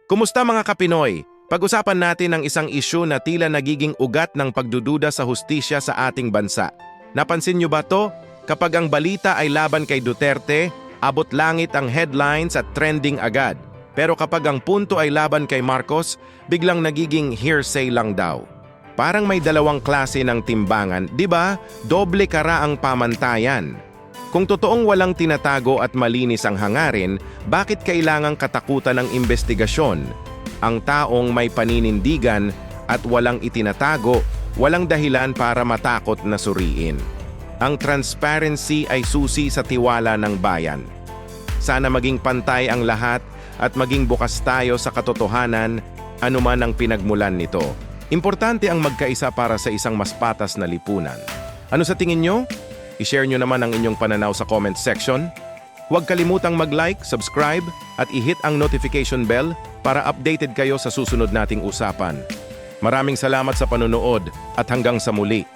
Kumusta mga Kapinoy? Pag-usapan natin ang isang isyu na tila nagiging ugat ng pagdududa sa hustisya sa ating bansa. Napansin niyo ba to? Kapag ang balita ay laban kay Duterte, abot langit ang headlines at trending agad. Pero kapag ang punto ay laban kay Marcos, biglang nagiging hearsay lang daw. Parang may dalawang klase ng timbangan, di ba? Doble kara ang pamantayan. Kung totoong walang tinatago at malinis ang hangarin, bakit kailangang katakutan ng investigasyon? Ang taong may paninindigan at walang itinatago, walang dahilan para matakot na suriin. Ang transparency ay susi sa tiwala ng bayan. Sana maging pantay ang lahat at maging bukas tayo sa katotohanan, anuman ang pinagmulan nito. Importante ang magkaisa para sa isang mas patas na lipunan. Ano sa tingin nyo? I-share nyo naman ang inyong pananaw sa comment section. Huwag kalimutang mag-like, subscribe, at i-hit ang notification bell para updated kayo sa susunod nating usapan. Maraming salamat sa panonood at hanggang sa muli.